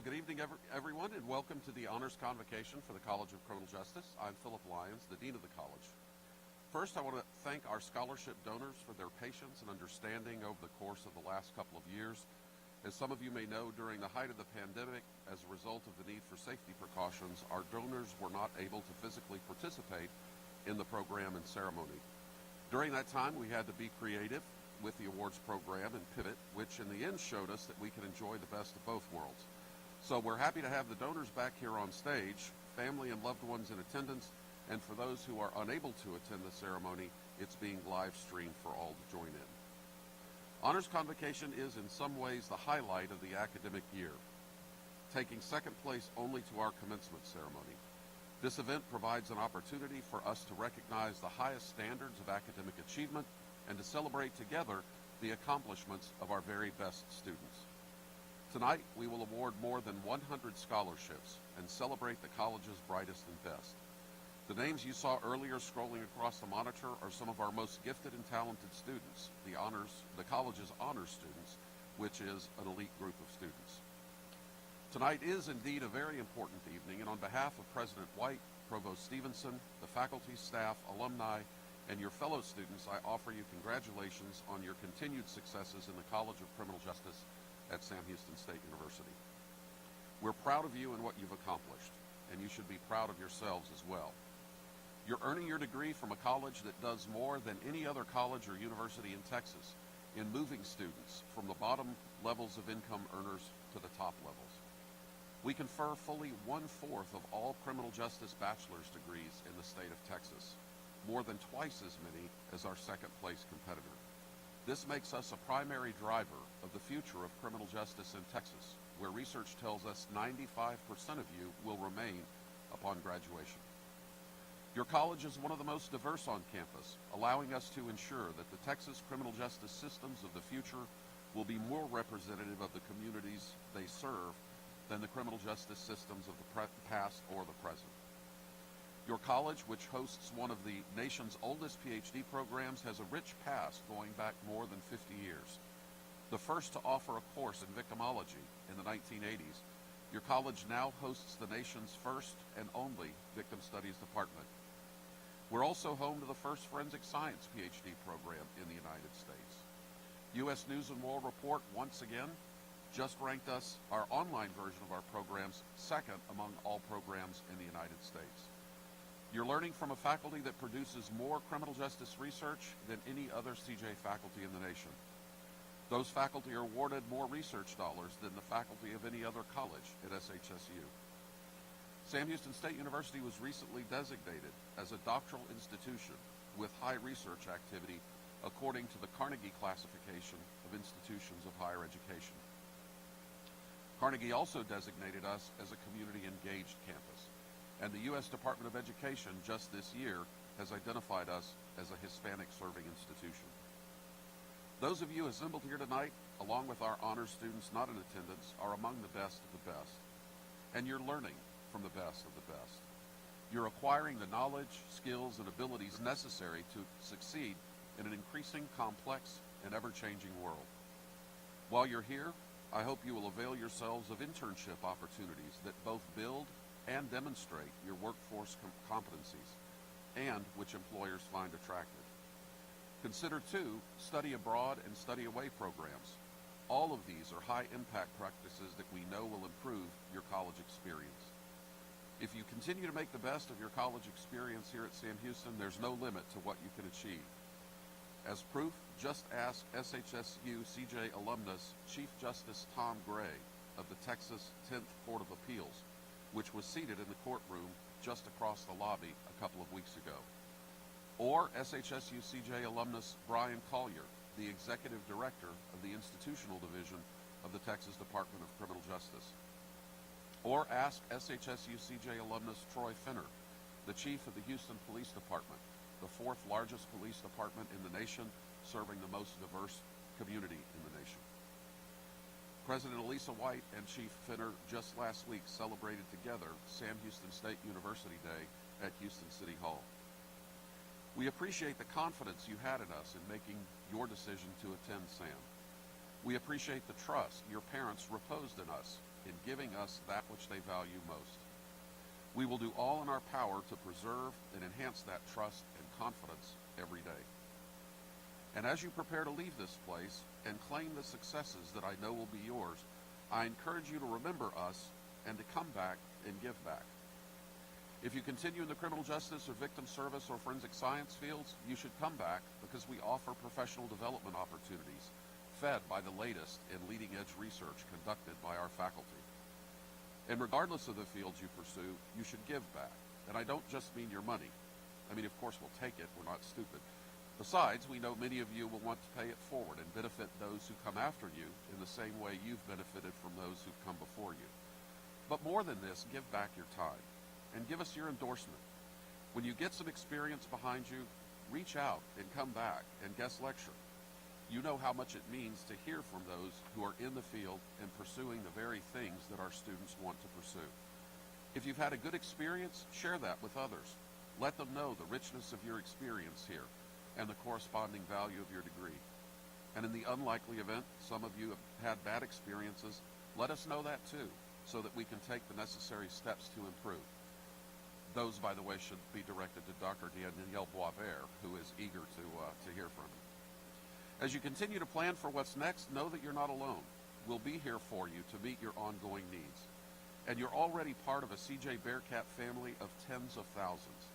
Well, good evening, everyone, and welcome to the Honors Convocation for the College of Criminal Justice. I'm Philip Lyons, the Dean of the College. First, I want to thank our scholarship donors for their patience and understanding over the course of the last couple of years. As some of you may know, during the height of the pandemic, as a result of the need for safety precautions, our donors were not able to physically participate in the program and ceremony. During that time, we had to be creative with the awards program and pivot, which in the end showed us that we can enjoy the best of both worlds. So we're happy to have the donors back here on stage, family and loved ones in attendance, and for those who are unable to attend the ceremony, it's being live streamed for all to join in. Honors Convocation is in some ways the highlight of the academic year, taking second place only to our commencement ceremony. This event provides an opportunity for us to recognize the highest standards of academic achievement and to celebrate together the accomplishments of our very best students. Tonight, we will award more than 100 scholarships and celebrate the college's brightest and best. The names you saw earlier scrolling across the monitor are some of our most gifted and talented students, the college's honors students, which is an elite group of students. Tonight is indeed a very important evening, and on behalf of President White, Provost Stevenson, the faculty, staff, alumni, and your fellow students, I offer you congratulations on your continued successes in the College of Criminal Justice at Sam Houston State University. We're proud of you and what you've accomplished, and you should be proud of yourselves as well. You're earning your degree from a college that does more than any other college or university in Texas in moving students from the bottom levels of income earners to the top levels. We confer fully 1/4 of all criminal justice bachelor's degrees in the state of Texas, more than twice as many as our second place competitor. This makes us a primary driver of the future of criminal justice in Texas, where research tells us 95% of you will remain upon graduation. Your college is one of the most diverse on campus, allowing us to ensure that the Texas criminal justice systems of the future will be more representative of the communities they serve than the criminal justice systems of the past or the present. Your college, which hosts one of the nation's oldest PhD programs, has a rich past going back more than 50 years. The first to offer a course in victimology in the 1980s, your college now hosts the nation's first and only victim studies department. We're also home to the first forensic science PhD program in the United States. U.S. News and World Report once again just ranked us, our online version of our programs, second among all programs in the United States. You're learning from a faculty that produces more criminal justice research than any other CJ faculty in the nation. Those faculty are awarded more research dollars than the faculty of any other college at SHSU. Sam Houston State University was recently designated as a doctoral institution with high research activity according to the Carnegie classification of institutions of higher education. Carnegie also designated us as a community engaged campus, and the U.S. Department of Education just this year has identified us as a Hispanic serving institution. Those of you assembled here tonight, along with our honors students not in attendance, are among the best of the best, and you're learning from the best of the best. You're acquiring the knowledge, skills, and abilities necessary to succeed in an increasing, complex, and ever-changing world. While you're here, I hope you will avail yourselves of internship opportunities that both build and demonstrate your workforce competencies, and which employers find attractive. Consider, too, study abroad and study away programs. All of these are high-impact practices that we know will improve your college experience. If you continue to make the best of your college experience here at Sam Houston, there's no limit to what you can achieve. As proof, just ask SHSU CJ alumnus Chief Justice Tom Gray of the Texas 10th Court of Appeals, which was seated in the courtroom just across the lobby a couple of weeks ago. Or SHSU CJ alumnus Brian Collier, the Executive Director of the Institutional Division of the Texas Department of Criminal Justice. Or ask SHSU CJ alumnus Troy Finner, the Chief of the Houston Police Department, the fourth largest police department in the nation, serving the most diverse community in the nation. President Elisa White and Chief Finner just last week celebrated together Sam Houston State University Day at Houston City Hall. We appreciate the confidence you had in us in making your decision to attend SAM. We appreciate the trust your parents reposed in us in giving us that which they value most. We will do all in our power to preserve and enhance that trust and confidence every day. And as you prepare to leave this place and claim the successes that I know will be yours, I encourage you to remember us and to come back and give back. If you continue in the criminal justice or victim service or forensic science fields, you should come back because we offer professional development opportunities fed by the latest in leading-edge research conducted by our faculty. And regardless of the fields you pursue, you should give back. And I don't just mean your money. I mean, of course, we'll take it. We're not stupid. Besides, we know many of you will want to pay it forward and benefit those who come after you in the same way you've benefited from those who've come before you. But more than this, give back your time and give us your endorsement. When you get some experience behind you, reach out and come back and guest lecture. You know how much it means to hear from those who are in the field and pursuing the very things that our students want to pursue. If you've had a good experience, share that with others. Let them know the richness of your experience here and the corresponding value of your degree. And in the unlikely event some of you have had bad experiences, let us know that too, so that we can take the necessary steps to improve. Those, by the way, should be directed to Dr. Danielle Boisvert, who is eager to hear from you. As you continue to plan for what's next, know that you're not alone. We'll be here for you to meet your ongoing needs. And you're already part of a CJ Bearcat family of tens of thousands.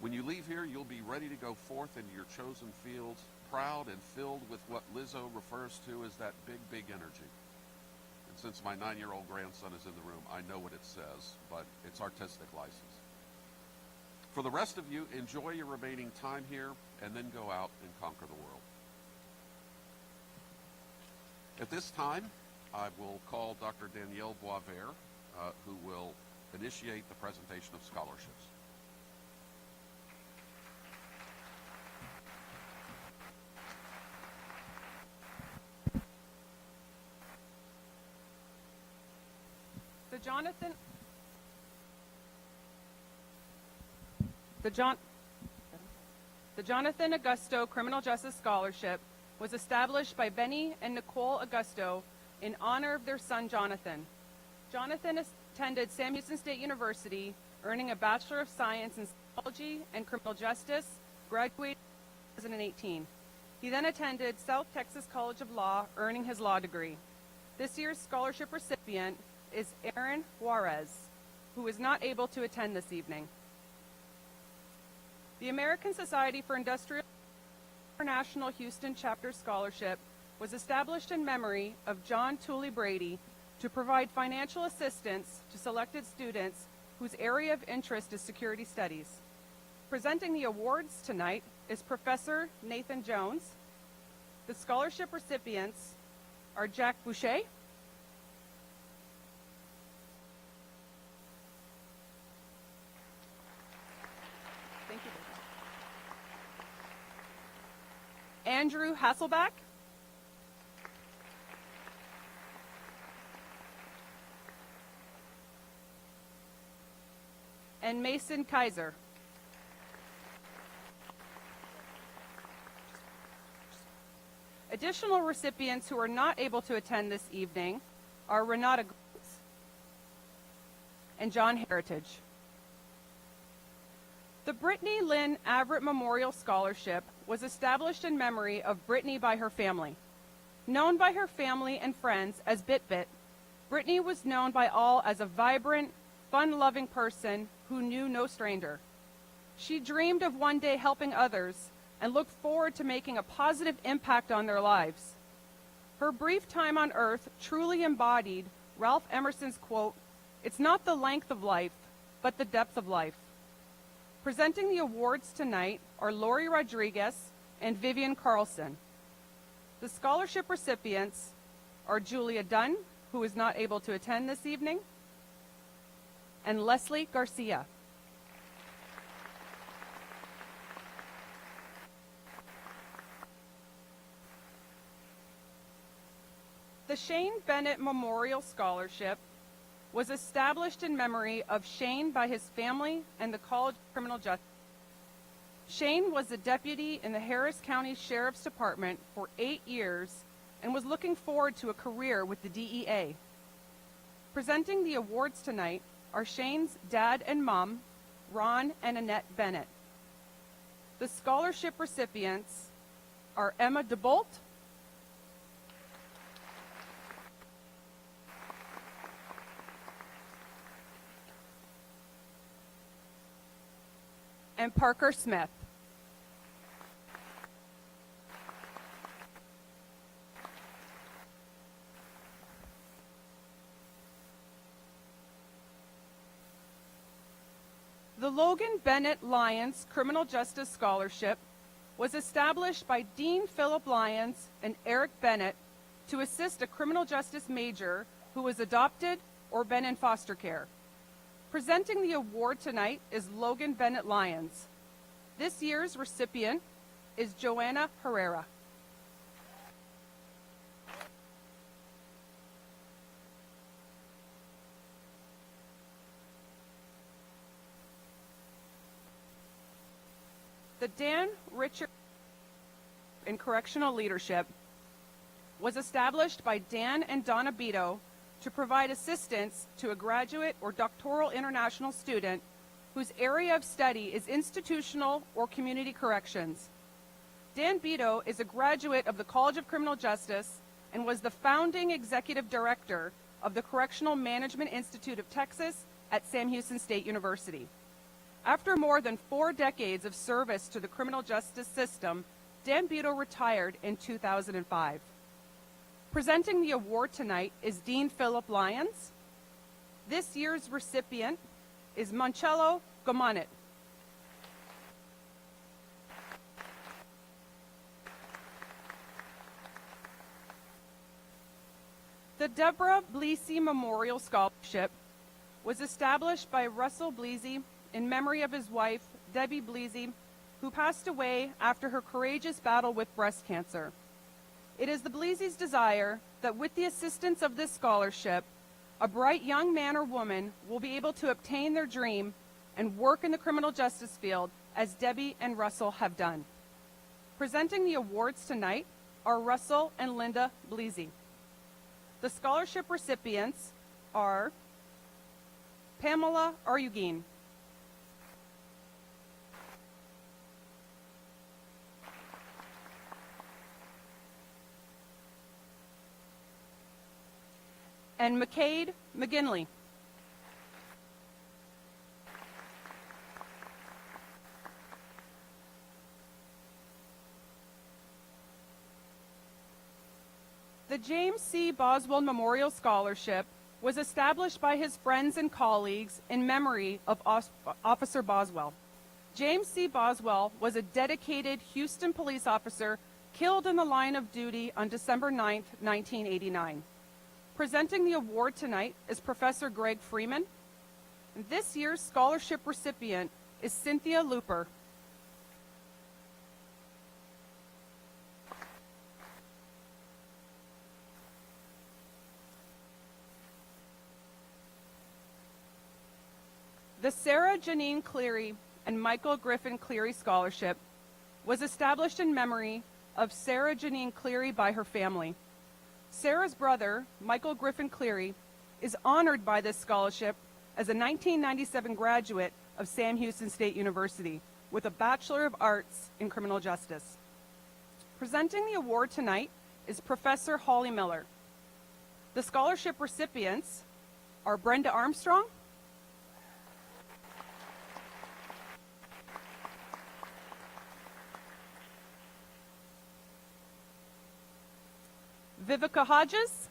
When you leave here, you'll be ready to go forth into your chosen fields, proud and filled with what Lizzo refers to as that big, big energy. And since my 9-year-old grandson is in the room, I know what it says, but it's artistic license. For the rest of you, enjoy your remaining time here and then go out and conquer the world. At this time, I will call Dr. Danielle Boisvert, who will initiate the presentation of scholarships. The Jonathan Augusto Criminal Justice Scholarship was established by Benny and Nicole Augusto in honor of their son, Jonathan. Jonathan attended Sam Houston State University, earning a Bachelor of Science in Psychology and Criminal Justice, graduated in 2018. He then attended South Texas College of Law, earning his law degree. This year's scholarship recipient is Aaron Juarez, who is not able to attend this evening. The American Society for Industrial International Houston Chapter Scholarship was established in memory of John Tooley Brady to provide financial assistance to selected students whose area of interest is security studies. Presenting the awards tonight is Professor Nathan Jones. The scholarship recipients are Jack Boucher, Andrew Hasselback, and Mason Kaiser. Additional recipients who are not able to attend this evening are Renata Graves and John Heritage. The Brittany Lynn Averitt Memorial Scholarship was established in memory of Brittany by her family. Known by her family and friends as Bit Bit, Brittany was known by all as a vibrant, fun-loving person who knew no stranger. She dreamed of one day helping others and looked forward to making a positive impact on their lives. Her brief time on earth truly embodied Ralph Emerson's quote, "It's not the length of life, but the depth of life." Presenting the awards tonight are Lori Rodriguez and Vivian Carlson. The scholarship recipients are Julia Dunn, who is not able to attend this evening, and Leslie Garcia. The Shane Bennett Memorial Scholarship was established in memory of Shane by his family and the College of Criminal Justice. Shane was a deputy in the Harris County Sheriff's Department for 8 years and was looking forward to a career with the DEA. Presenting the awards tonight are Shane's dad and mom, Ron and Annette Bennett. The scholarship recipients are Emma DeBolt, and Parker Smith. The Logan Bennett Lyons Criminal Justice Scholarship was established by Dean Philip Lyons and Eric Bennett to assist a criminal justice major who was adopted or been in foster care. Presenting the award tonight is Logan Bennett Lyons. This year's recipient is Joanna Herrera. The Dan Richard in Correctional Leadership was established by Dan and Donna Beto to provide assistance to a graduate or doctoral international student whose area of study is institutional or community corrections. Dan Beto is a graduate of the College of Criminal Justice and was the founding executive director of the Correctional Management Institute of Texas at Sam Houston State University. After more than 4 decades of service to the criminal justice system, Dan Beto retired in 2005. Presenting the award tonight is Dean Philip Lyons. This year's recipient is Moncello Gomanit. The Deborah Bleasy Memorial Scholarship was established by Russell Bleasy in memory of his wife, Debbie Bleasy, who passed away after her courageous battle with breast cancer. It is the Bleasy's desire that with the assistance of this scholarship, a bright young man or woman will be able to obtain their dream and work in the criminal justice field as Debbie and Russell have done. Presenting the awards tonight are Russell and Linda Bleasy. The scholarship recipients are Pamela Arguin, and McCade McGinley. The James C. Boswell Memorial Scholarship was established by his friends and colleagues in memory of Officer Boswell. James C. Boswell was a dedicated Houston police officer killed in the line of duty on December 9, 1989. Presenting the award tonight is Professor Greg Freeman. And this year's scholarship recipient is Cynthia Looper. The Sarah Janine Cleary and Michael Griffin Cleary Scholarship was established in memory of Sarah Janine Cleary by her family. Sarah's brother, Michael Griffin Cleary, is honored by this scholarship as a 1997 graduate of Sam Houston State University with a Bachelor of Arts in Criminal Justice. Presenting the award tonight is Professor Holly Miller. The scholarship recipients are Brenda Armstrong, Vivica Hodges,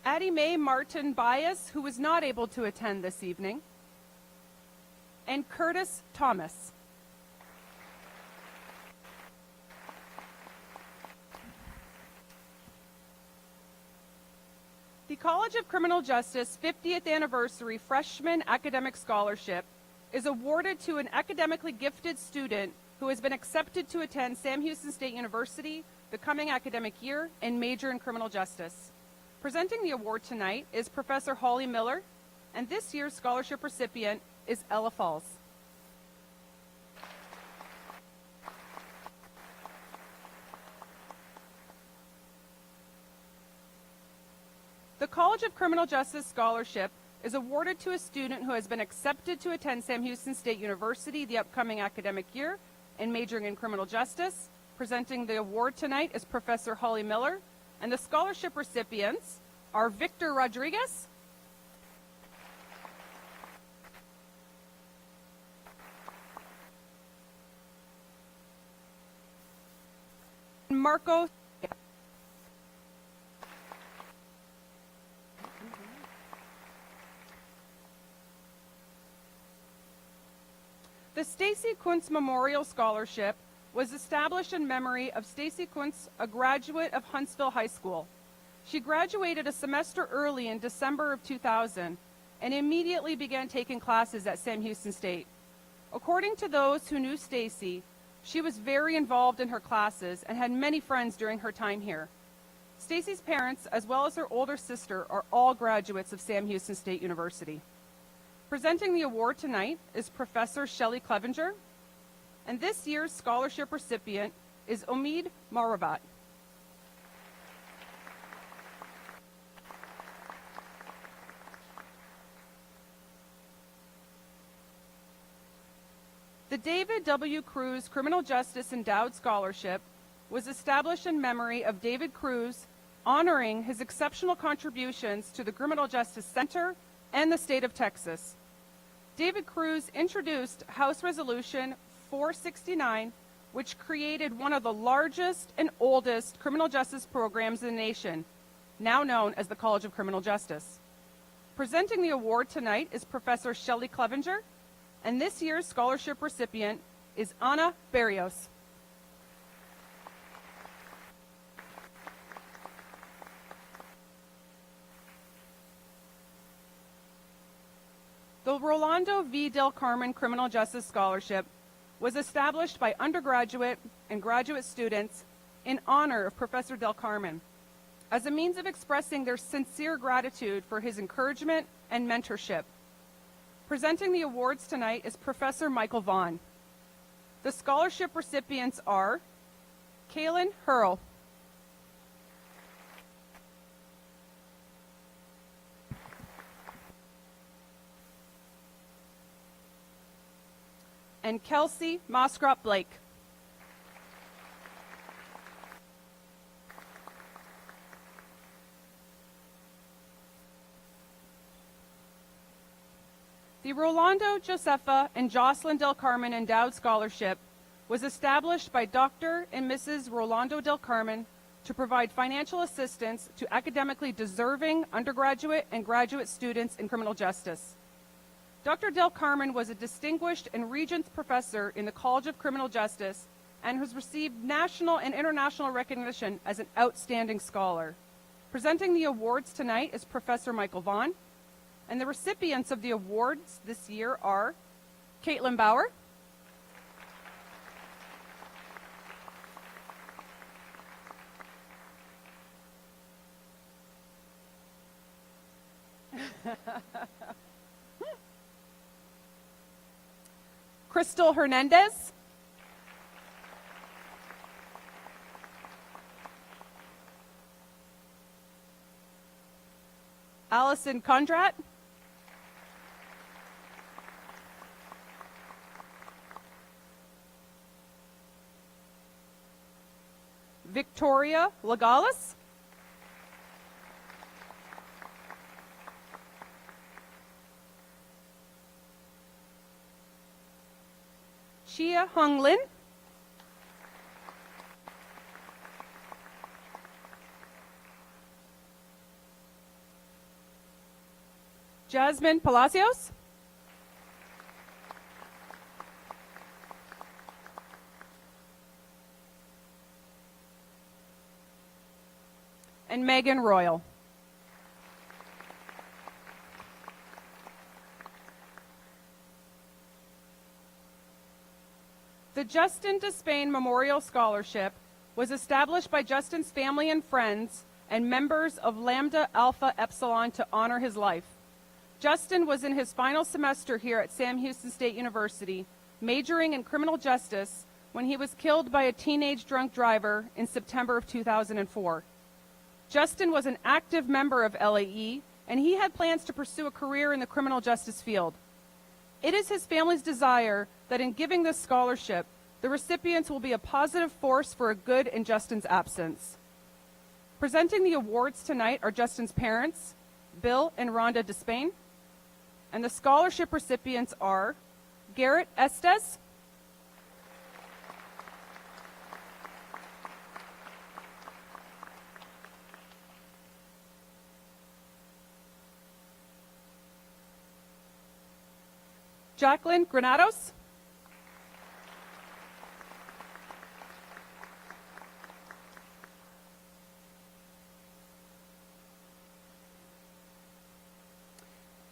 Addie Mae Martin Bias, who was not able to attend this evening, and Curtis Thomas. The College of Criminal Justice 50th Anniversary Freshman Academic Scholarship is awarded to an academically gifted student who has been accepted to attend Sam Houston State University the coming academic year and major in criminal justice. Presenting the award tonight is Professor Holly Miller, and this year's scholarship recipient is Ella Falls. The College of Criminal Justice Scholarship is awarded to a student who has been accepted to attend Sam Houston State University the upcoming academic year and majoring in criminal justice. Presenting the award tonight is Professor Holly Miller, and the scholarship recipients are Victor Rodriguez, and Marco. The Stacy Kuntz Memorial Scholarship was established in memory of Stacy Kuntz, a graduate of Huntsville High School. She graduated a semester early in December of 2000 and immediately began taking classes at Sam Houston State. According to those who knew Stacy, she was very involved in her classes and had many friends during her time here. Stacy's parents, as well as her older sister, are all graduates of Sam Houston State University. Presenting the award tonight is Professor Shelley Clevenger, and this year's scholarship recipient is Omid Maravat. The David W. Cruz Criminal Justice Endowed Scholarship was established in memory of David Cruz, honoring his exceptional contributions to the Criminal Justice Center and the state of Texas. David Cruz introduced House Resolution 469, which created one of the largest and oldest criminal justice programs in the nation, now known as the College of Criminal Justice. Presenting the award tonight is Professor Shelley Clevenger, and this year's scholarship recipient is Ana Barrios. The Rolando V. Del Carmen Criminal Justice Scholarship was established by undergraduate and graduate students in honor of Professor Del Carmen as a means of expressing their sincere gratitude for his encouragement and mentorship. Presenting the awards tonight is Professor Michael Vaughn. The scholarship recipients are Kaylin Hurl, and Kelsey Moskrop Blake. The Rolando, Josefa, and Jocelyn Del Carmen Endowed Scholarship was established by Dr. and Mrs. Rolando Del Carmen to provide financial assistance to academically deserving undergraduate and graduate students in criminal justice. Dr. Del Carmen was a distinguished and Regents Professor in the College of Criminal Justice and has received national and international recognition as an outstanding scholar. Presenting the awards tonight is Professor Michael Vaughn, and the recipients of the awards this year are Caitlin Bauer, Crystal Hernandez, Allison Condrat, Victoria Legales, Chia Hung Lin, Jasmine Palacios, and Megan Royal. The Justin Despain Memorial Scholarship was established by Justin's family and friends and members of Lambda Alpha Epsilon to honor his life. Justin was in his final semester here at Sam Houston State University, majoring in criminal justice, when he was killed by a teenage drunk driver in September of 2004. Justin was an active member of LAE, and he had plans to pursue a career in the criminal justice field. It is his family's desire that in giving this scholarship, the recipients will be a positive force for a good in Justin's absence. Presenting the awards tonight are Justin's parents, Bill and Rhonda Despain, and the scholarship recipients are Garrett Estes, Jacqueline Granados,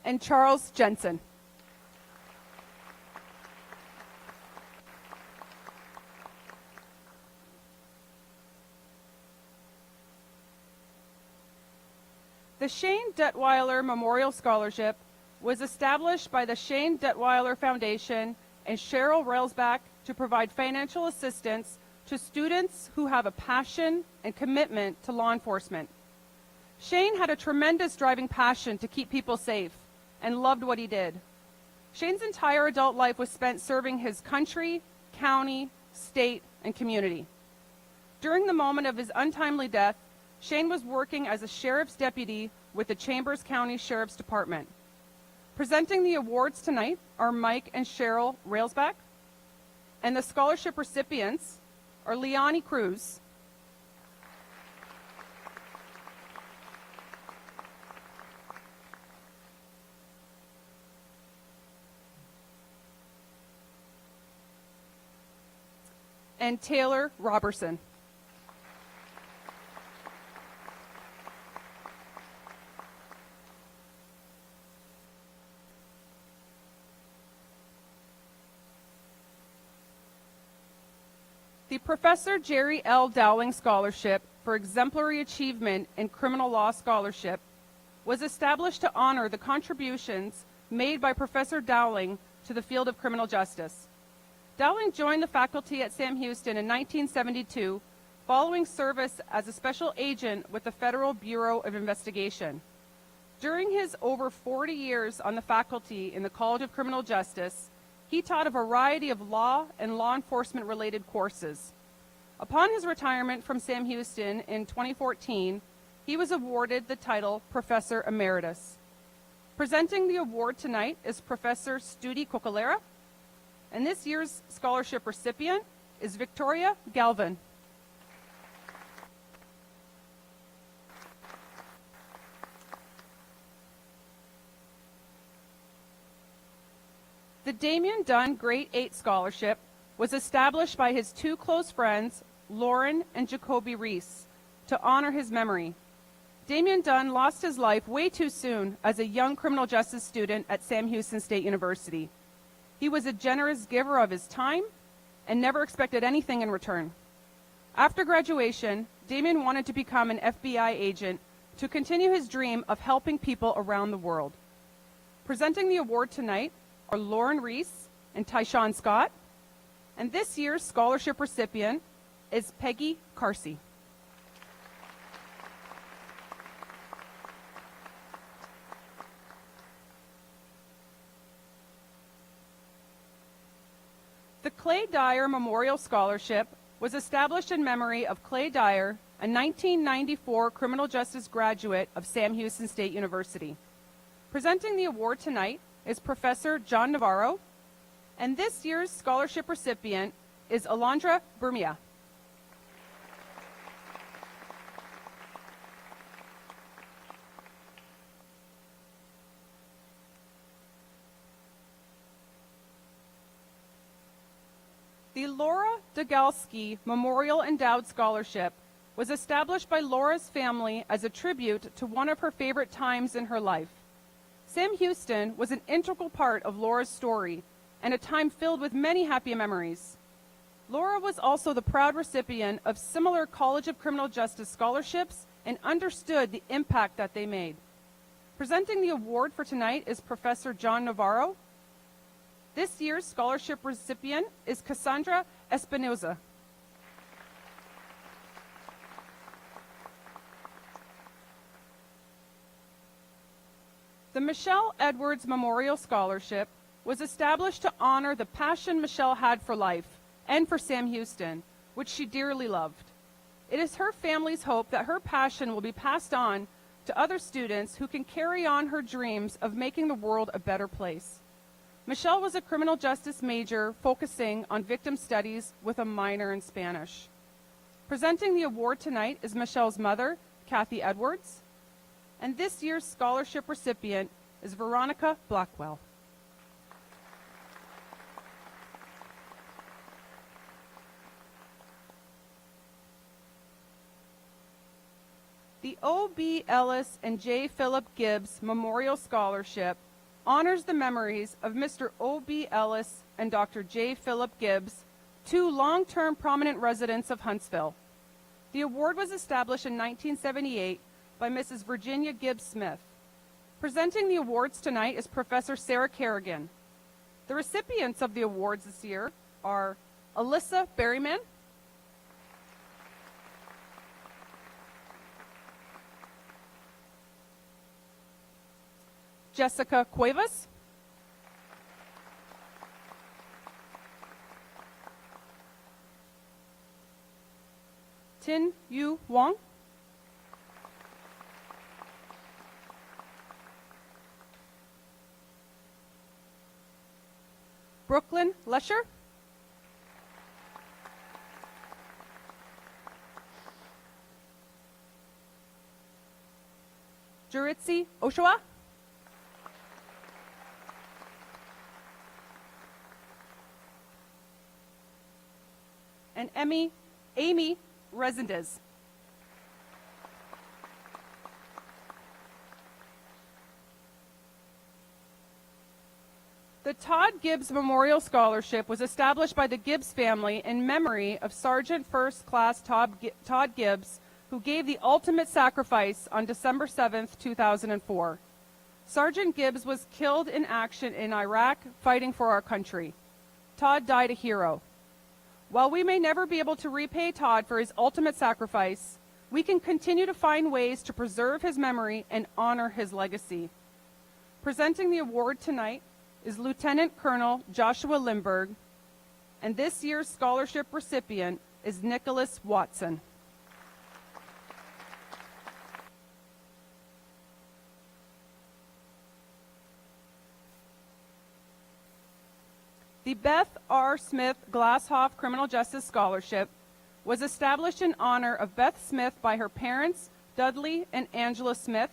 and Charles Jensen. The Shane Detweiler Memorial Scholarship was established by the Shane Detweiler Foundation and Cheryl Railsback to provide financial assistance to students who have a passion and commitment to law enforcement. Shane had a tremendous driving passion to keep people safe and loved what he did. Shane's entire adult life was spent serving his country, county, state, and community. During the moment of his untimely death, Shane was working as a sheriff's deputy with the Chambers County Sheriff's Department. Presenting the awards tonight are Mike and Cheryl Railsback, and the scholarship recipients are Leonie Cruz, and Taylor Robertson. The Professor Jerry L. Dowling Scholarship for Exemplary Achievement in Criminal Law Scholarship was established to honor the contributions made by Professor Dowling to the field of criminal justice. Dowling joined the faculty at Sam Houston in 1972 following service as a special agent with the Federal Bureau of Investigation. During his over 40 years on the faculty in the College of Criminal Justice, he taught a variety of law and law enforcement related courses. Upon his retirement from Sam Houston in 2014, he was awarded the title Professor Emeritus. Presenting the award tonight is Professor Studi Cocalera, and this year's scholarship recipient is Victoria Galvin. The Damian Dunn Grade 8 Scholarship was established by his two close friends, Lauren and Jacoby Reese, to honor his memory. Damian Dunn lost his life way too soon as a young criminal justice student at Sam Houston State University. He was a generous giver of his time and never expected anything in return. After graduation, Damian wanted to become an FBI agent to continue his dream of helping people around the world. Presenting the award tonight are Lauren Reese and Tyshawn Scott, and this year's scholarship recipient is Peggy Carsey. The Clay Dyer Memorial Scholarship was established in memory of Clay Dyer, a 1994 criminal justice graduate of Sam Houston State University. Presenting the award tonight is Professor John Navarro, and this year's scholarship recipient is Alondra Burmia. The Laura Degalski Memorial Endowed Scholarship was established by Laura's family as a tribute to one of her favorite times in her life. Sam Houston was an integral part of Laura's story and a time filled with many happy memories. Laura was also the proud recipient of similar College of Criminal Justice scholarships and understood the impact that they made. Presenting the award for tonight is Professor John Navarro. This year's scholarship recipient is Cassandra Espinoza. The Michelle Edwards Memorial Scholarship was established to honor the passion Michelle had for life and for Sam Houston, which she dearly loved. It is her family's hope that her passion will be passed on to other students who can carry on her dreams of making the world a better place. Michelle was a criminal justice major focusing on victim studies with a minor in Spanish. Presenting the award tonight is Michelle's mother, Kathy Edwards, and this year's scholarship recipient is Veronica Blackwell. The O.B. Ellis and J. Philip Gibbs Memorial Scholarship honors the memories of Mr. O.B. Ellis and Dr. J. Philip Gibbs, two long-term prominent residents of Huntsville. The award was established in 1978 by Mrs. Virginia Gibbs Smith. Presenting the awards tonight is Professor Sarah Kerrigan. The recipients of the awards this year are Alyssa Berryman, Jessica Cuevas, Tin Yu Wong, Brooklyn Lesher, Juritsi Oshawa, and Amy Resendez. The Todd Gibbs Memorial Scholarship was established by the Gibbs family in memory of Sergeant First Class Todd Gibbs, who gave the ultimate sacrifice on December 7, 2004. Sergeant Gibbs was killed in action in Iraq fighting for our country. Todd died a hero. While we may never be able to repay Todd for his ultimate sacrifice, we can continue to find ways to preserve his memory and honor his legacy. Presenting the award tonight is Lieutenant Colonel Joshua Lindbergh, and this year's scholarship recipient is Nicholas Watson. The Beth R. Smith Glasshoff Criminal Justice Scholarship was established in honor of Beth Smith by her parents, Dudley and Angela Smith,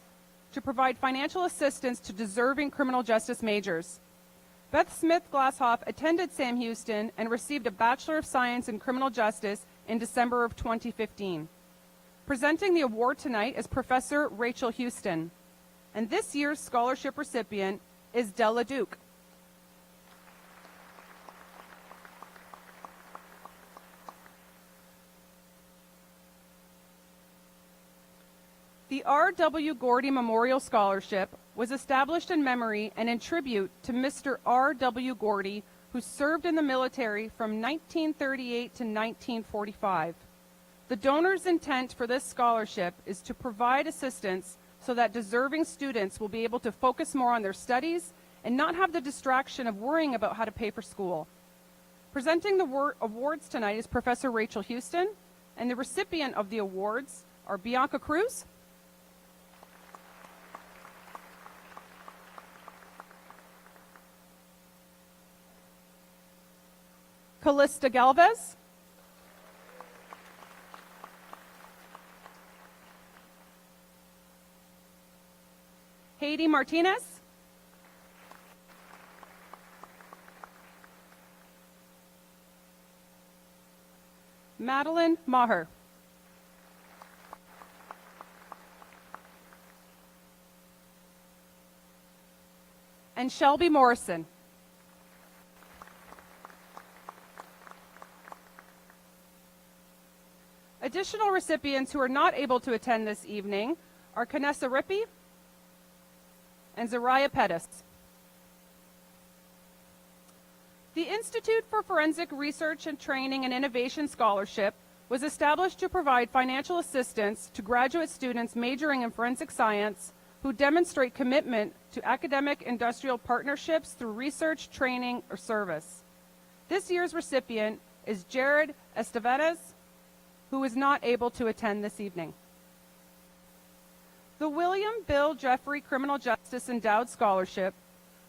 to provide financial assistance to deserving criminal justice majors. Beth Smith Glasshoff attended Sam Houston and received a Bachelor of Science in Criminal Justice in December of 2015. Presenting the award tonight is Professor Rachel Houston, and this year's scholarship recipient is Della Duke. The R.W. Gordy Memorial Scholarship was established in memory and in tribute to Mr. R.W. Gordy, who served in the military from 1938 to 1945. The donor's intent for this scholarship is to provide assistance so that deserving students will be able to focus more on their studies and not have the distraction of worrying about how to pay for school. Presenting the awards tonight is Professor Rachel Houston, and the recipient of the awards are Bianca Cruz, Callista Galvez, Haiti Martinez, Madeline Maher, and Shelby Morrison. Additional recipients who are not able to attend this evening are Canessa Rippey and Zariah Pettis. The Institute for Forensic Research and Training and Innovation Scholarship was established to provide financial assistance to graduate students majoring in forensic science who demonstrate commitment to academic industrial partnerships through research, training, or service. This year's recipient is Jared Estevanez, who is not able to attend this evening. The William Bill Jeffrey Criminal Justice Endowed Scholarship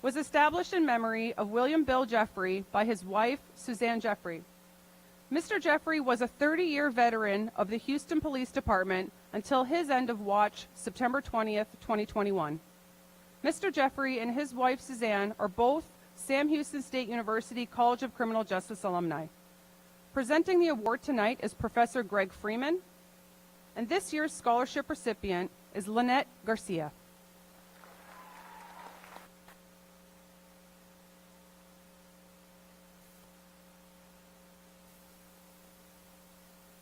was established in memory of William Bill Jeffrey by his wife, Suzanne Jeffrey. Mr. Jeffrey was a 30-year veteran of the Houston Police Department until his end of watch, September 20th, 2021. Mr. Jeffrey and his wife, Suzanne, are both Sam Houston State University College of Criminal Justice alumni. Presenting the award tonight is Professor Greg Freeman, and this year's scholarship recipient is Lynette Garcia.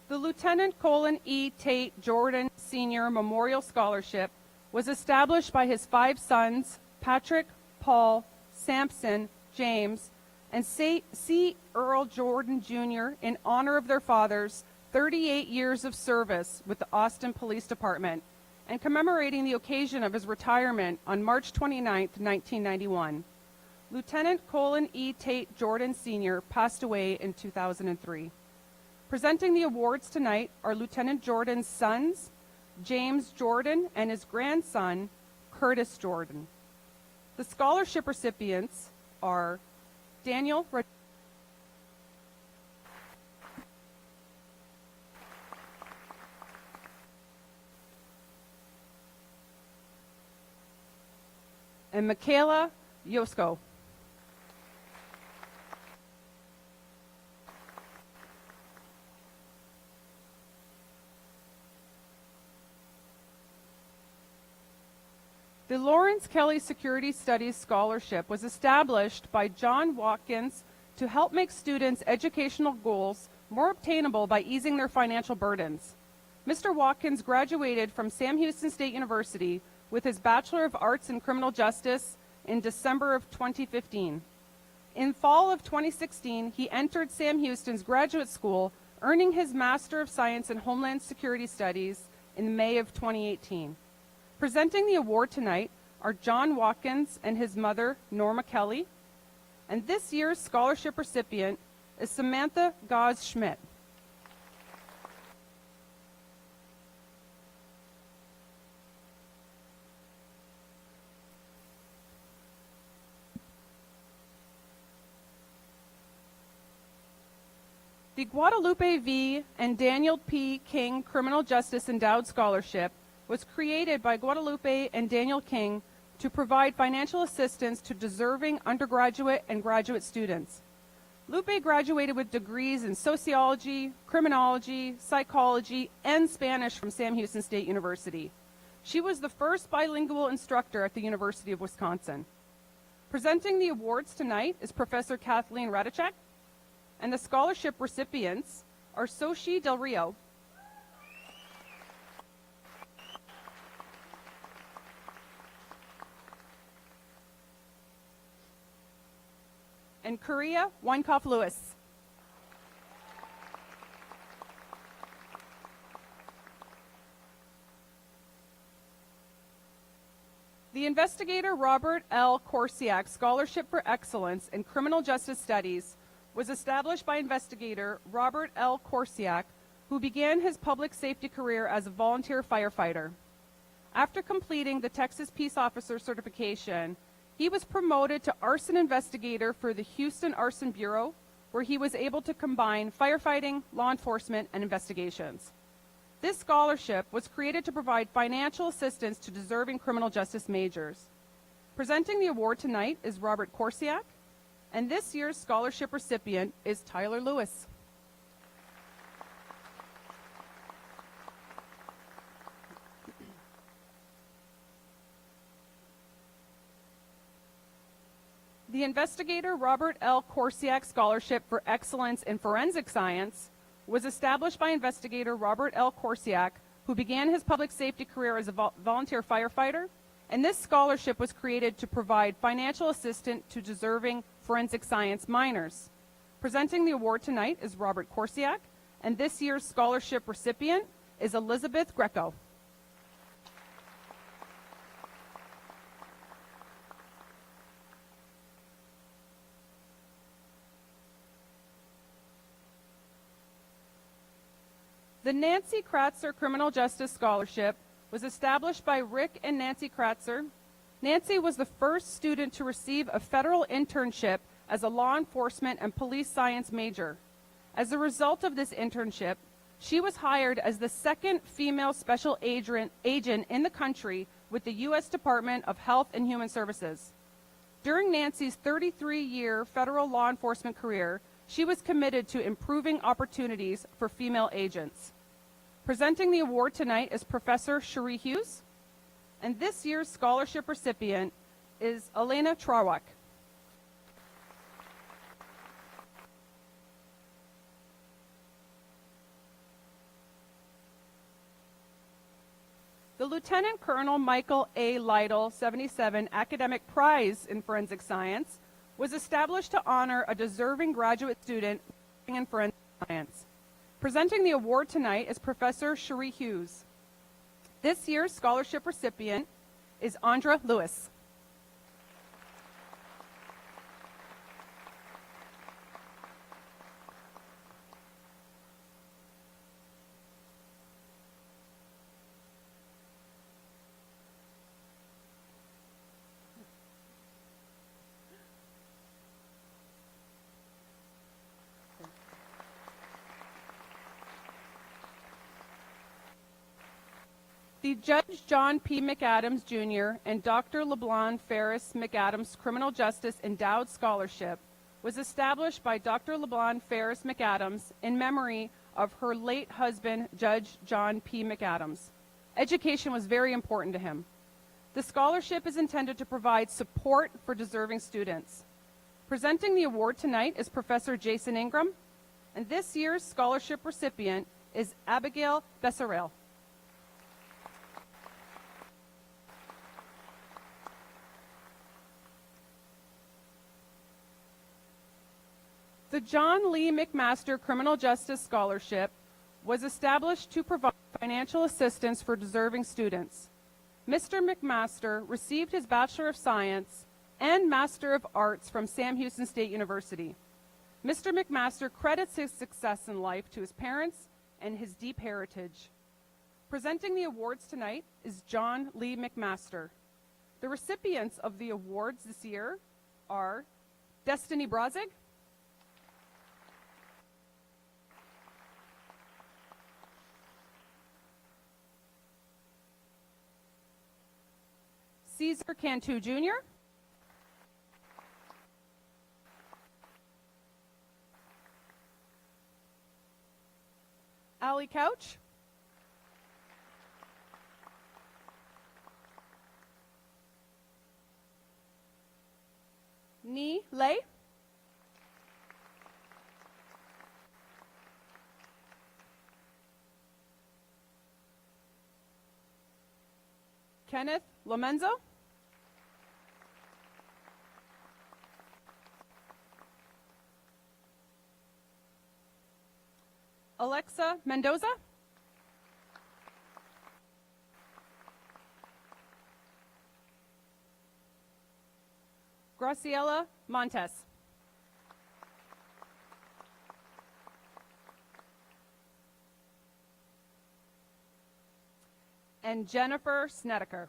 The Lieutenant Colin E. Tate Jordan Sr. Memorial Scholarship was established by his 5 sons, Patrick, Paul, Sampson, James, and C. Earl Jordan Jr. in honor of their father's 38 years of service with the Austin Police Department and commemorating the occasion of his retirement on March 29, 1991. Lieutenant Colin E. Tate Jordan Sr. passed away in 2003. Presenting the awards tonight are Lieutenant Jordan's sons, James Jordan, and his grandson, Curtis Jordan. The scholarship recipients are Daniel and Michaela Yosko. The Lawrence Kelly Security Studies Scholarship was established by John Watkins to help make students' educational goals more obtainable by easing their financial burdens. Mr. Watkins graduated from Sam Houston State University with his Bachelor of Arts in Criminal Justice in December of 2015. In fall of 2016, he entered Sam Houston's graduate school, earning his Master of Science in Homeland Security Studies in May of 2018. Presenting the award tonight are John Watkins and his mother, Norma Kelly, and this year's scholarship recipient is Samantha Gause-Schmidt. The Guadalupe V. and Daniel P. King Criminal Justice Endowed Scholarship was created by Guadalupe and Daniel King to provide financial assistance to deserving undergraduate and graduate students. Lupe graduated with degrees in sociology, criminology, psychology, and Spanish from Sam Houston State University. She was the first bilingual instructor at the University of Wisconsin. Presenting the awards tonight is Professor Kathleen Radicek, and the scholarship recipients are Sochi Del Rio, and Korea Weinkauf Lewis. The investigator Robert L. Korsiak Scholarship for Excellence in Criminal Justice Studies was established by investigator Robert L. Korsiak, who began his public safety career as a volunteer firefighter. After completing the Texas Peace Officer certification, he was promoted to arson investigator for the Houston Arson Bureau, where he was able to combine firefighting, law enforcement, and investigations. This scholarship was created to provide financial assistance to deserving criminal justice majors. Presenting the award tonight is Robert Korsiak, and this year's scholarship recipient is Tyler Lewis. The investigator Robert L. Korsiak Scholarship for Excellence in Forensic Science was established by investigator Robert L. Korsiak, who began his public safety career as a volunteer firefighter, and this scholarship was created to provide financial assistance to deserving forensic science minors. Presenting the award tonight is Robert Korsiak, and this year's scholarship recipient is Elizabeth Greco. The Nancy Kratzer Criminal Justice Scholarship was established by Rick and Nancy Kratzer. Nancy was the first student to receive a federal internship as a law enforcement and police science major. As a result of this internship, she was hired as the second female special agent in the country with the U.S. Department of Health and Human Services. During Nancy's 33-year federal law enforcement career, she was committed to improving opportunities for female agents. Presenting the award tonight is Professor Cherie Hughes, and this year's scholarship recipient is Elena Trawak. The Lieutenant Colonel Michael A. Lytle 77 Academic Prize in Forensic Science was established to honor a deserving graduate student in forensic science. Presenting the award tonight is Professor Cherie Hughes. This year's scholarship recipient is Andra Lewis. The Judge John P. McAdams, Jr. and Dr. LeBlond Ferris McAdams Criminal Justice Endowed Scholarship was established by Dr. LeBlond Ferris McAdams in memory of her late husband, Judge John P. McAdams. Education was very important to him. The scholarship is intended to provide support for deserving students. Presenting the award tonight is Professor Jason Ingram, and this year's scholarship recipient is Abigail Bessarel. The John Lee McMaster Criminal Justice Scholarship was established to provide financial assistance for deserving students. Mr. McMaster received his Bachelor of Science and Master of Arts from Sam Houston State University. Mr. McMaster credits his success in life to his parents and his deep heritage. Presenting the awards tonight is John Lee McMaster. The recipients of the awards this year are Destiny Brazig, Caesar Cantu, Jr., Allie Couch, Ni Lei, Kenneth Lomenzo, Alexa Mendoza, Graciela Montes, and Jennifer Snedeker.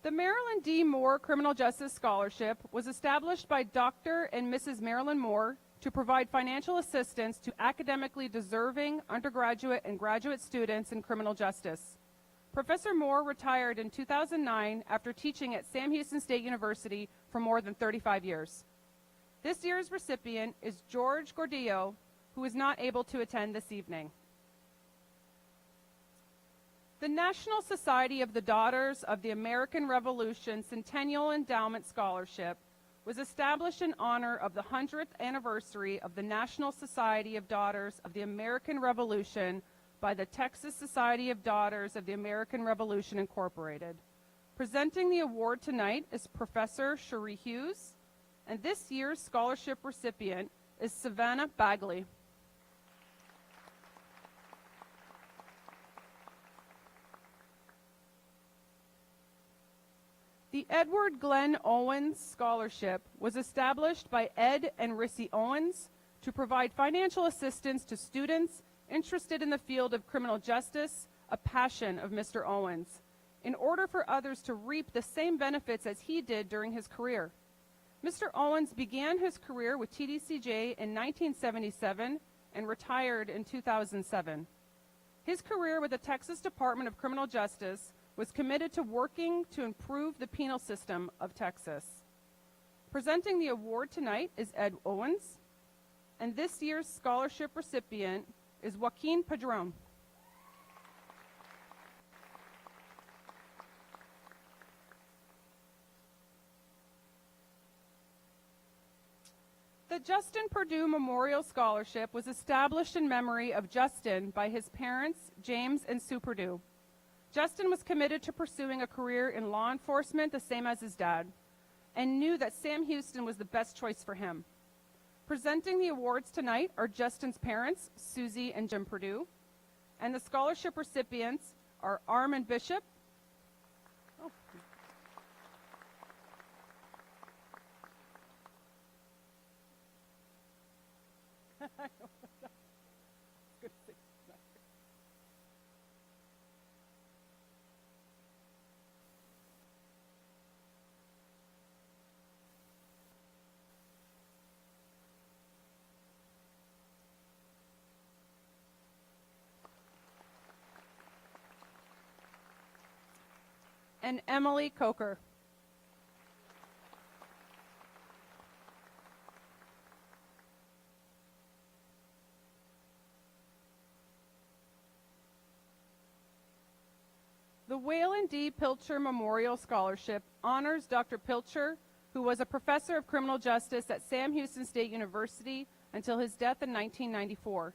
The Marilyn D. Moore Criminal Justice Scholarship was established by Dr. and Mrs. Marilyn Moore to provide financial assistance to academically deserving undergraduate and graduate students in criminal justice. Professor Moore retired in 2009 after teaching at Sam Houston State University for more than 35 years. This year's recipient is George Gordillo, who is not able to attend this evening. The National Society of the Daughters of the American Revolution Centennial Endowment Scholarship was established in honor of the 100th anniversary of the National Society of Daughters of the American Revolution by the Texas Society of Daughters of the American Revolution, Incorporated. Presenting the award tonight is Professor Cherie Hughes, and this year's scholarship recipient is Savannah Bagley. The Edward Glenn Owens Scholarship was established by Ed and Rissy Owens to provide financial assistance to students interested in the field of criminal justice, a passion of Mr. Owens, in order for others to reap the same benefits as he did during his career. Mr. Owens began his career with TDCJ in 1977 and retired in 2007. His career with the Texas Department of Criminal Justice was committed to working to improve the penal system of Texas. Presenting the award tonight is Ed Owens, and this year's scholarship recipient is Joaquin Padron. The Justin Perdue Memorial Scholarship was established in memory of Justin by his parents, James and Sue Perdue. Justin was committed to pursuing a career in law enforcement, the same as his dad, and knew that Sam Houston was the best choice for him. Presenting the awards tonight are Justin's parents, Susie and Jim Perdue, and the scholarship recipients are Armin Bishop, and Emily Coker. The Wayland D. Pilcher Memorial Scholarship honors Dr. Pilcher, who was a professor of criminal justice at Sam Houston State University until his death in 1994.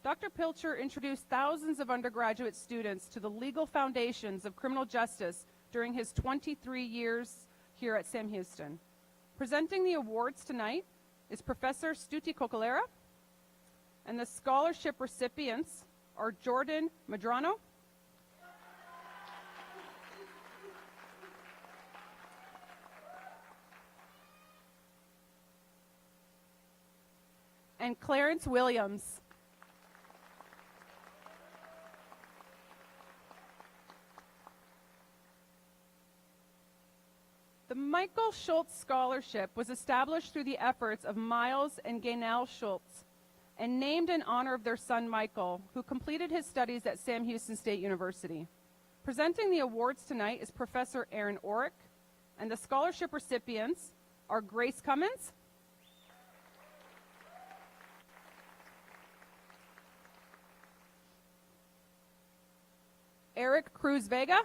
Dr. Pilcher introduced thousands of undergraduate students to the legal foundations of criminal justice during his 23 years here at Sam Houston. Presenting the awards tonight is Professor Stuti Cocolera, and the scholarship recipients are Jordan Medrano, and Clarence Williams. The Michael Schultz Scholarship was established through the efforts of Miles and Gaynell Schultz and named in honor of their son Michael, who completed his studies at Sam Houston State University. Presenting the awards tonight is Professor Aaron Orrick, and the scholarship recipients are Grace Cummins, Eric Cruz Vega,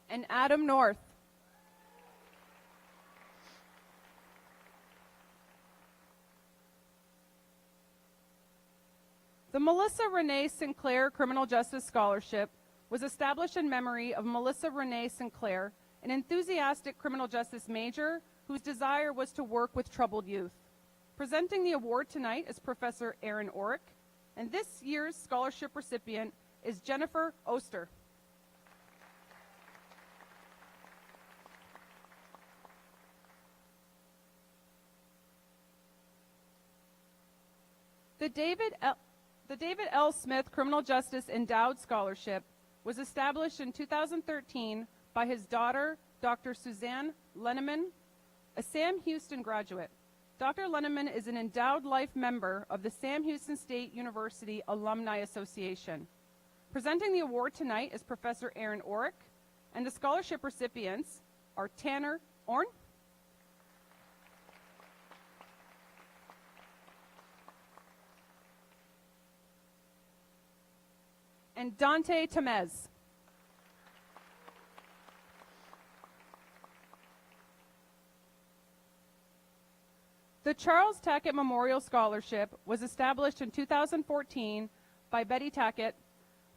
and Adam North. The Melissa Renee Sinclair Criminal Justice Scholarship was established in memory of Melissa Renee Sinclair, an enthusiastic criminal justice major whose desire was to work with troubled youth. Presenting the award tonight is Professor Aaron Orrick, and this year's scholarship recipient is Jennifer Oster. The David L. Smith Criminal Justice Endowed Scholarship was established in 2013 by his daughter, Dr. Suzanne Lenneman, a Sam Houston graduate. Dr. Lenneman is an endowed life member of the Sam Houston State University Alumni Association. Presenting the award tonight is Professor Aaron Orrick, and the scholarship recipients are Tanner Orn, and Dante Temez. The Charles Tackett Memorial Scholarship was established in 2014 by Betty Tackett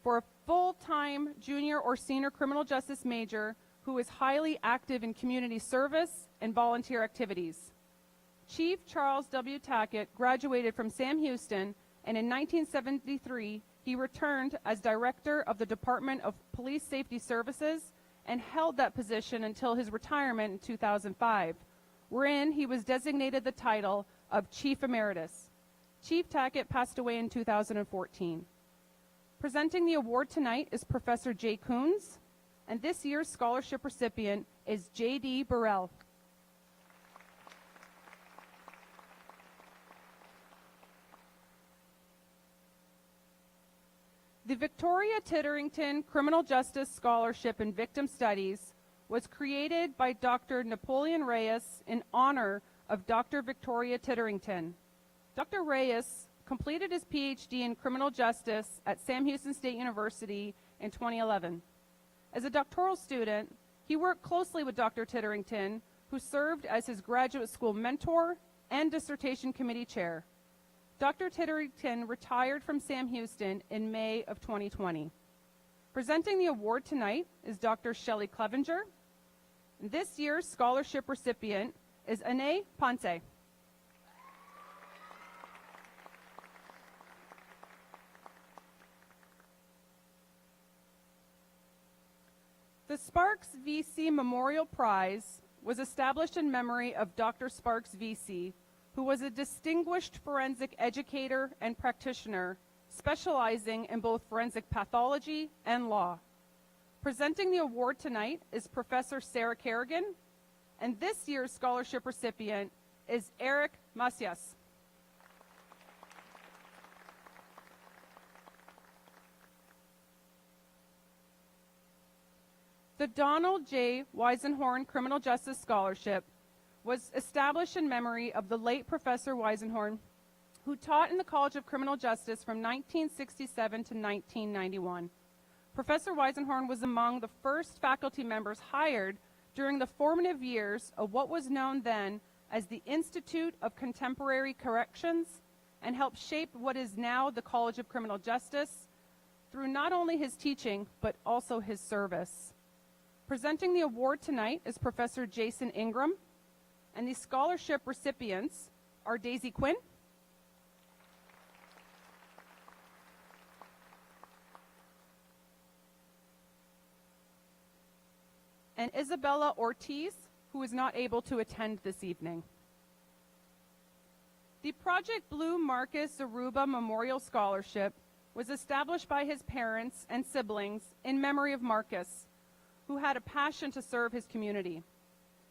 for a full-time junior or senior criminal justice major who is highly active in community service and volunteer activities. Chief Charles W. Tackett graduated from Sam Houston and in 1973 he returned as director of the Department of Police Safety Services and held that position until his retirement in 2005, wherein he was designated the title of Chief Emeritus. Chief Tackett passed away in 2014. Presenting the award tonight is Professor Jay Coons, and this year's scholarship recipient is J.D. Burrell. The Victoria Titterington Criminal Justice Scholarship in Victim Studies was created by Dr. Napoleon Reyes in honor of Dr. Victoria Titterington. Dr. Reyes completed his PhD in criminal justice at Sam Houston State University in 2011. As a doctoral student, he worked closely with Dr. Titterington, who served as his graduate school mentor and dissertation committee chair. Dr. Titterington retired from Sam Houston in May of 2020. Presenting the award tonight is Dr. Shelley Clevenger. This year's scholarship recipient is Ane Ponce. The Sparks VC Memorial Prize was established in memory of Dr. Sparks VC, who was a distinguished forensic educator and practitioner, specializing in both forensic pathology and law. Presenting the award tonight is Professor Sarah Kerrigan, and this year's scholarship recipient is Eric Macias. The Donald J. Weisenhorn Criminal Justice Scholarship was established in memory of the late Professor Weisenhorn, who taught in the College of Criminal Justice from 1967 to 1991. Professor Weisenhorn was among the first faculty members hired during the formative years of what was known then as the Institute of Contemporary Corrections, and helped shape what is now the College of Criminal Justice through not only his teaching, but also his service. Presenting the award tonight is Professor Jason Ingram, and the scholarship recipients are Daisy Quinn, and Isabella Ortiz, who is not able to attend this evening. The Project Blue Marcus Zaruba Memorial Scholarship was established by his parents and siblings in memory of Marcus, who had a passion to serve his community.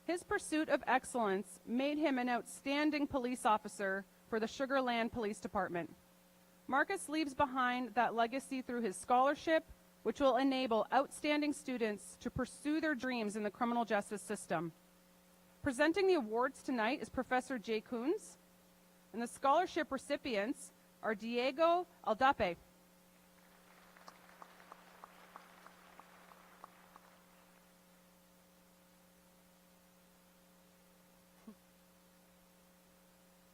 His pursuit of excellence made him an outstanding police officer for the Sugar Land Police Department. Marcus leaves behind that legacy through his scholarship, which will enable outstanding students to pursue their dreams in the criminal justice system. Presenting the awards tonight is Professor Jay Coons, and the scholarship recipients are Diego Aldape,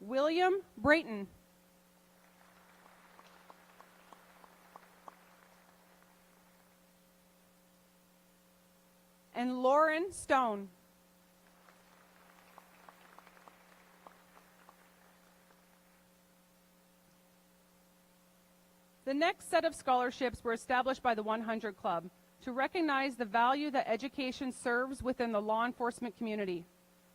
William Brayton, and Lauren Stone. The next set of scholarships were established by the 100 Club to recognize the value that education serves within the law enforcement community.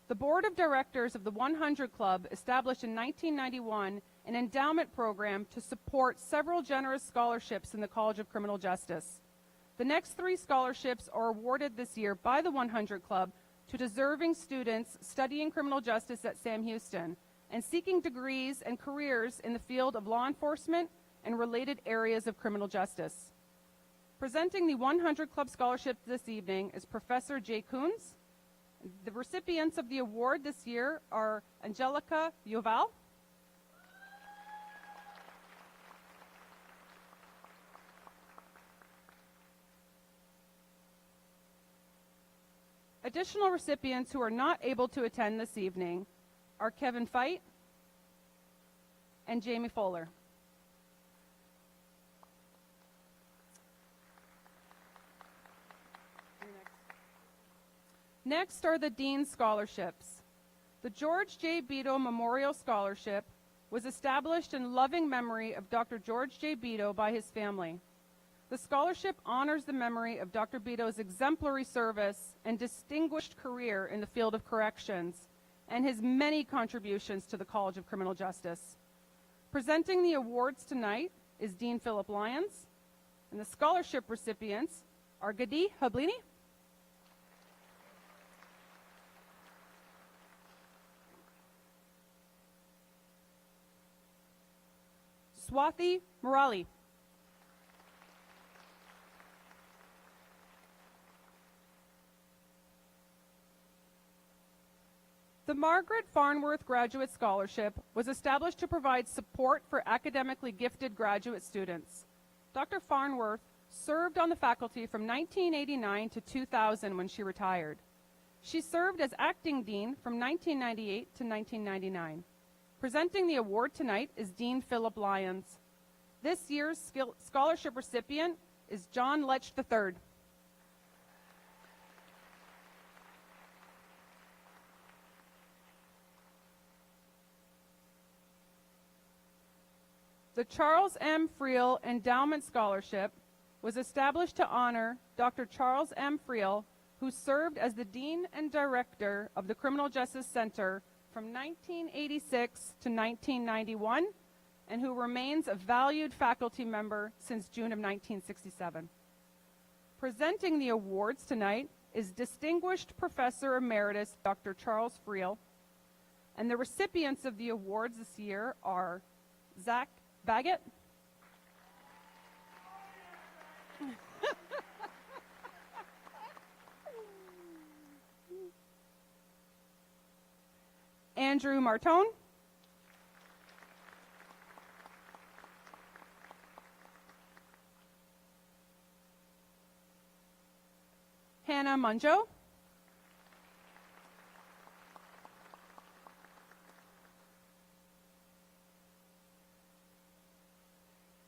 The Board of Directors of the 100 Club established in 1991 an endowment program to support several generous scholarships in the College of Criminal Justice. The next 3 scholarships are awarded this year by the 100 Club to deserving students studying criminal justice at Sam Houston and seeking degrees and careers in the field of law enforcement and related areas of criminal justice. Presenting the 100 Club Scholarship this evening is Professor Jay Coons. The recipients of the award this year are Angelica Yoval, additional recipients who are not able to attend this evening are Kevin Fite and Jamie Fuller. Next are the Dean's Scholarships. The George J. Beto Memorial Scholarship was established in loving memory of Dr. George J. Beto by his family. The scholarship honors the memory of Dr. Beto's exemplary service and distinguished career in the field of corrections and his many contributions to the College of Criminal Justice. Presenting the awards tonight is Dean Philip Lyons, and the scholarship recipients are Gadi Hablini, Swathi Murali, the Margaret Farnworth Graduate Scholarship was established to provide support for academically gifted graduate students. Dr. Farnworth served on the faculty from 1989 to 2000 when she retired. She served as acting dean from 1998 to 1999. Presenting the award tonight is Dean Philip Lyons. This year's scholarship recipient is John Lech III. The Charles M. Friel Endowment Scholarship was established to honor Dr. Charles M. Friel, who served as the Dean and Director of the Criminal Justice Center from 1986 to 1991, and who remains a valued faculty member since June of 1967. Presenting the awards tonight is Distinguished Professor Emeritus Dr. Charles Friel, and the recipients of the awards this year are Zach Baggett, Andrew Martone, Hannah Munjo,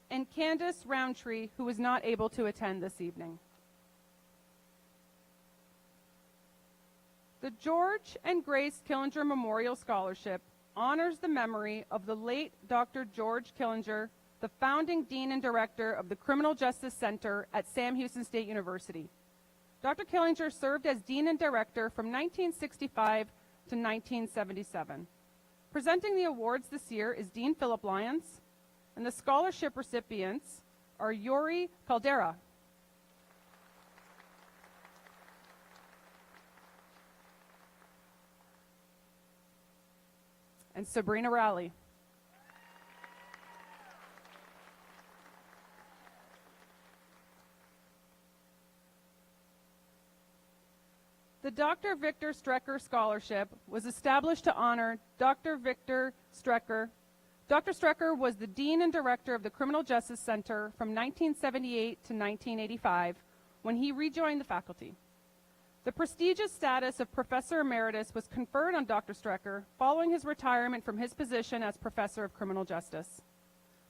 and Candace Roundtree, who was not able to attend this evening. The George and Grace Killinger Memorial Scholarship honors the memory of the late Dr. George Killinger, the founding dean and director of the Criminal Justice Center at Sam Houston State University. Dr. Killinger served as dean and director from 1965 to 1977. Presenting the awards this year is Dean Philip Lyons, and the scholarship recipients are Yuri Caldera, and Sabrina Rowley. The Dr. Victor Strecker Scholarship was established to honor Dr. Victor Strecker. Dr. Strecker was the Dean and Director of the Criminal Justice Center from 1978 to 1985 when he rejoined the faculty. The prestigious status of Professor Emeritus was conferred on Dr. Strecker following his retirement from his position as Professor of Criminal Justice.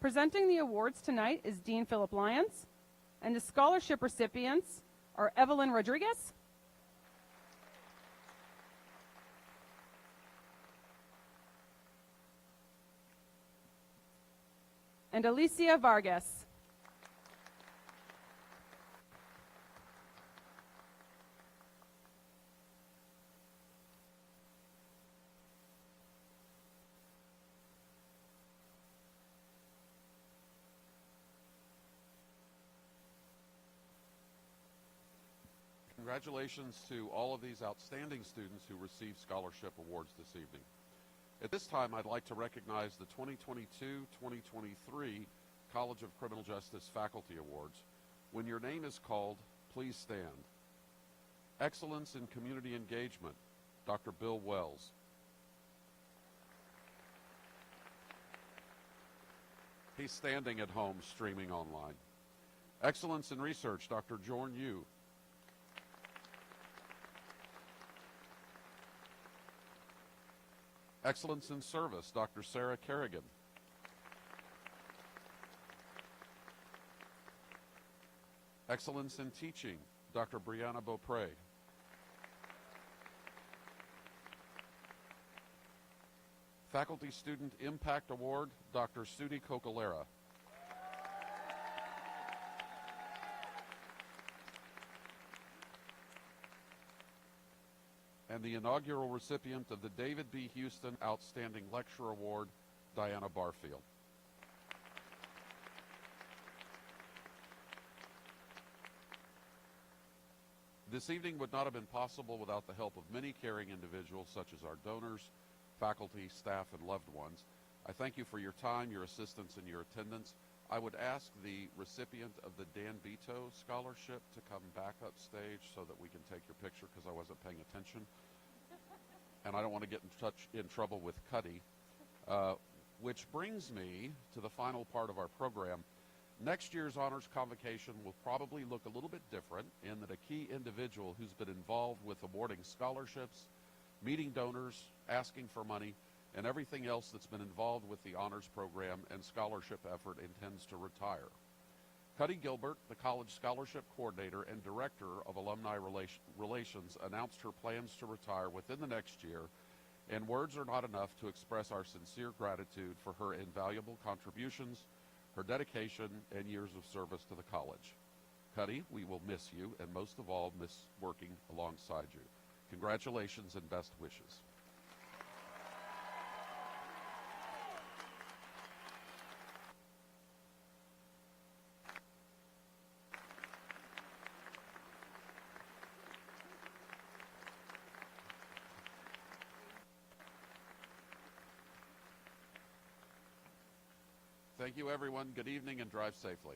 Presenting the awards tonight is Dean Philip Lyons, and the scholarship recipients are Evelyn Rodriguez, and Alicia Vargas. Congratulations to all of these outstanding students who received scholarship awards this evening. At this time, I'd like to recognize the 2022-2023 College of Criminal Justice Faculty Awards. When your name is called, please stand. Excellence in Community Engagement, Dr. Bill Wells. He's standing at home streaming online. Excellence in Research, Dr. Jorn Yu. Excellence in Service, Dr. Sarah Kerrigan. Excellence in Teaching, Dr. Brianna Beaupre. Faculty Student Impact Award, Dr. Sudi Cocalera. And the inaugural recipient of the David B. Houston Outstanding Lecturer Award, Diana Barfield. This evening would not have been possible without the help of many caring individuals such as our donors, faculty, staff, and loved ones. I thank you for your time, your assistance, and your attendance. I would ask the recipient of the Dan Beto Scholarship to come back up stage so that we can take your picture, because I wasn't paying attention. And I don't want to get in trouble with Cuddy. Which brings me to the final part of our program. Next year's Honors Convocation will probably look a little bit different in that a key individual who's been involved with awarding scholarships, meeting donors, asking for money, and everything else that's been involved with the honors program and scholarship effort intends to retire. Cuddy Gilbert, the college scholarship coordinator and director of alumni relations, announced her plans to retire within the next year, and words are not enough to express our sincere gratitude for her invaluable contributions, her dedication, and years of service to the college. Cuddy, we will miss you, and most of all, miss working alongside you. Congratulations and best wishes. Thank you, everyone. Good evening and drive safely.